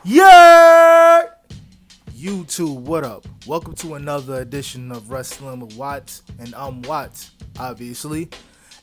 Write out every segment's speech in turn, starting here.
Yeah! YouTube, what up? Welcome to another edition of Wrestling with Watts, and I'm Watts, obviously.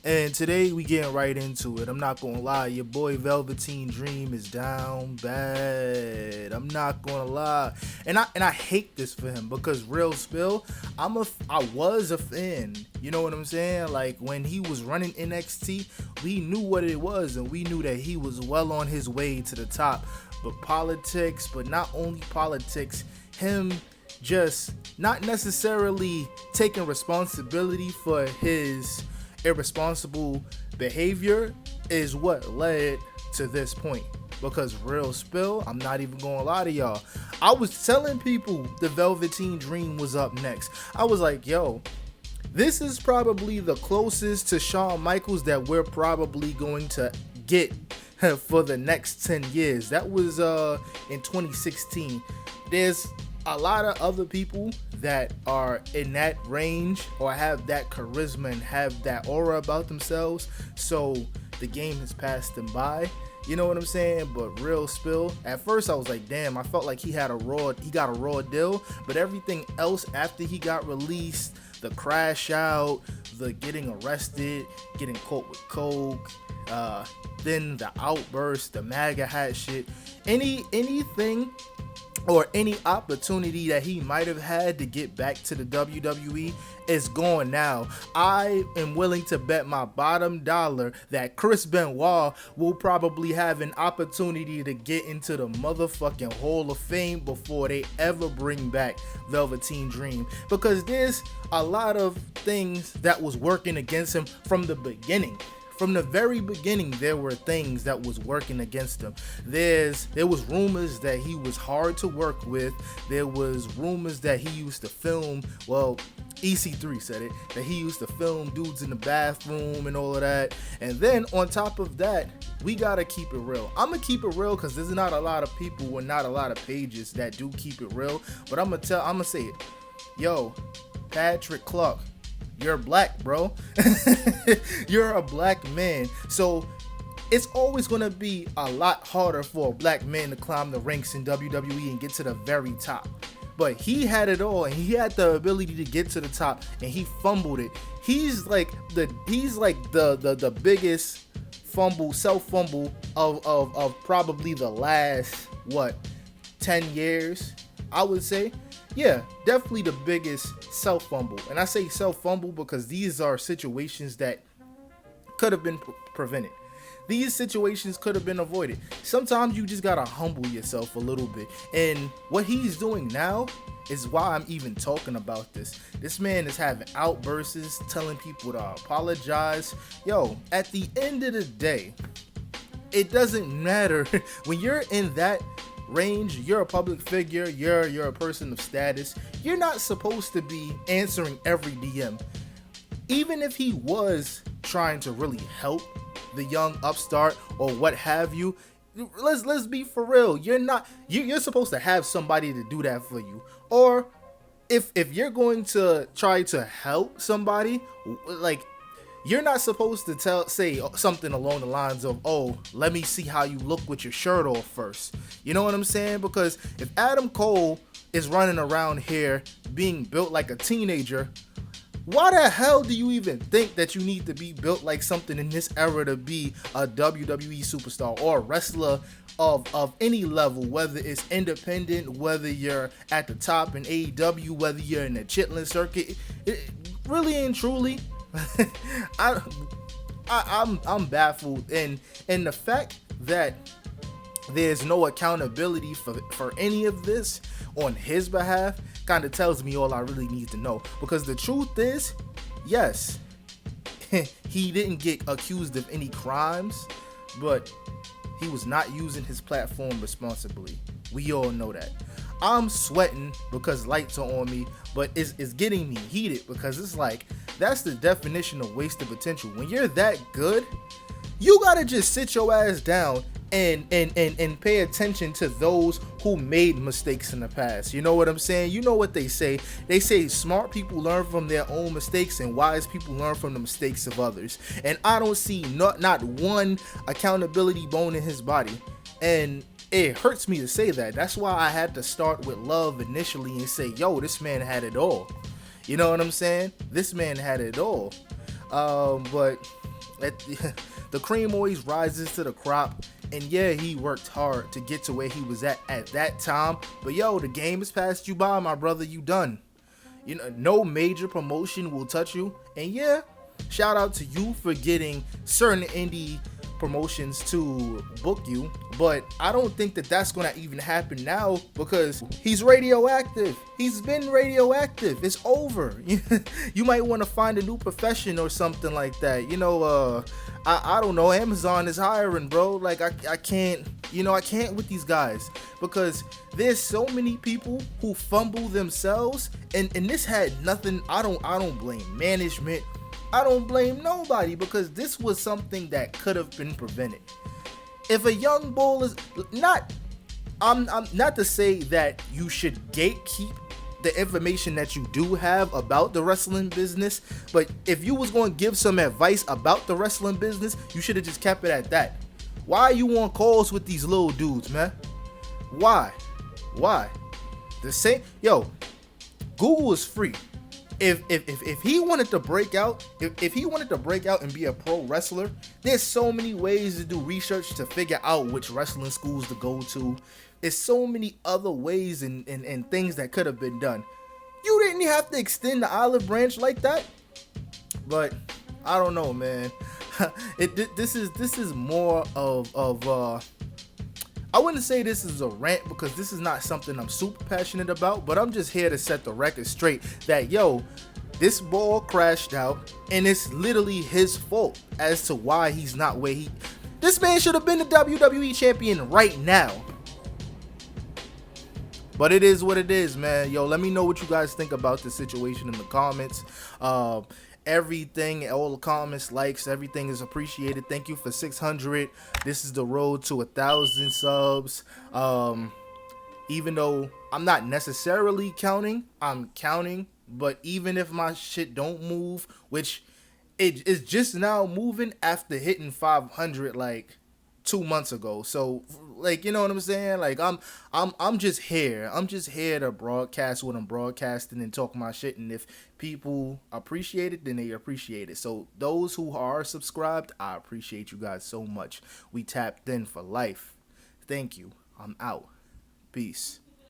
And today we getting right into it. I'm not gonna lie, your boy Velveteen Dream is down bad. I'm not gonna lie, and I hate this for him because real spill, I was a fan. You know what I'm saying? Like when he was running NXT, we knew what it was, and we knew that he was well on his way to the top. But politics, but not only politics, him just not necessarily taking responsibility for his irresponsible behavior is what led to this point. Because real spill, I'm not even gonna lie to y'all. I was telling people the Velveteen Dream was up next. I was like, yo, this is probably the closest to Shawn Michaels that we're probably going to get for the next 10 years. That was in 2016. There's a lot of other people that are in that range or have that charisma and have that aura about themselves, so the game has passed them by. You know what I'm saying? But real spill, at first I was like, damn, I felt like he got a raw deal, but everything else after he got released, the crash out, the getting arrested, getting caught with coke, then the outburst, the MAGA hat shit, anything or any opportunity that he might have had to get back to the WWE is gone now. I am willing to bet my bottom dollar that Chris Benoit will probably have an opportunity to get into the motherfucking Hall of Fame before they ever bring back Velveteen Dream, because there's a lot of things that was working against him from the beginning. From the very beginning, there were things that was working against him. There was rumors that he was hard to work with. There was rumors that he used to film, well, EC3 said it, that he used to film dudes in the bathroom and all of that. And then on top of that, we gotta keep it real. I'm gonna keep it real because there's not a lot of people or not a lot of pages that do keep it real. But I'm gonna say it. Yo, Patrick Clark, you're black, bro. You're a black man. So it's always going to be a lot harder for a black man to climb the ranks in WWE and get to the very top. But he had it all, and he had the ability to get to the top, and he fumbled it. He's like the biggest self fumble of probably the last 10 years, I would say. Yeah, definitely the biggest self fumble. And I say self fumble because these are situations that could have been prevented. These situations could have been avoided. Sometimes you just gotta humble yourself a little bit. And what he's doing now is why I'm even talking about this. This man is having outbursts, telling people to apologize. Yo, at the end of the day, it doesn't matter when you're in that range. You're a public figure, you're a person of status. You're not supposed to be answering every DM. Even if he was trying to really help the young upstart or what have you, let's be for real. You're supposed to have somebody to do that for you. Or if you're going to try to help somebody, like, you're not supposed to say something along the lines of, oh, let me see how you look with your shirt off first. You know what I'm saying? Because if Adam Cole is running around here being built like a teenager, why the hell do you even think that you need to be built like something in this era to be a WWE superstar or a wrestler of any level, whether it's independent, whether you're at the top in AEW, whether you're in the Chitlin circuit? Really and truly, I'm baffled, and the fact that there's no accountability for any of this on his behalf kind of tells me all I really need to know. Because the truth is, yes, he didn't get accused of any crimes, but he was not using his platform responsibly. We all know that. I'm sweating because lights are on me, but it's getting me heated because it's like, that's the definition of wasted potential. When you're that good, you gotta just sit your ass down and pay attention to those who made mistakes in the past. You know what I'm saying? You know what they say. They say smart people learn from their own mistakes and wise people learn from the mistakes of others. And I don't see not one accountability bone in his body. And it hurts me to say that. That's why I had to start with love initially and say, yo, this man had it all. You know what I'm saying? This man had it all. But at the cream always rises to the crop. And yeah, he worked hard to get to where he was at that time. But yo, the game has passed you by, my brother. You done. You know, no major promotion will touch you. And yeah, shout out to you for getting certain indie promotions to book you, but I don't think that that's gonna even happen now because he's radioactive. He's been radioactive. It's over. You might want to find a new profession or something like that. I don't know. Amazon is hiring, bro. Like I can't. I can't with these guys because there's so many people who fumble themselves, and this had nothing. I don't blame management. I don't blame nobody because this was something that could have been prevented. If a young bull is not, I'm not to say that you should gatekeep the information that you do have about the wrestling business, but if you was going to give some advice about the wrestling business, you should have just kept it at that. Why are you on calls with these little dudes, man? Why? The same, yo, Google is free. If he wanted to break out, if he wanted to break out and be a pro wrestler, there's so many ways to do research to figure out which wrestling schools to go to. There's so many other ways and things that could have been done. You didn't have to extend the olive branch like that. But I don't know, man. This is more of I wouldn't say this is a rant because this is not something I'm super passionate about, but I'm just here to set the record straight that, yo, this ball crashed out and it's literally his fault as to why he's not where this man should have been the WWE champion right now. But it is what it is, man. Yo, let me know what you guys think about this situation in the comments. Everything, all the comments, likes, everything is appreciated. Thank you for 600. This is the road to 1,000 subs. Even though I'm not necessarily counting, I'm counting. But even if my shit don't move, which it is just now moving after hitting 500 like 2 months ago. So like, you know what I'm saying? Like I'm just here. I'm just here to broadcast what I'm broadcasting and talk my shit. And if people appreciate it, then they appreciate it. So those who are subscribed, I appreciate you guys so much. We tapped in for life. Thank you. I'm out. Peace.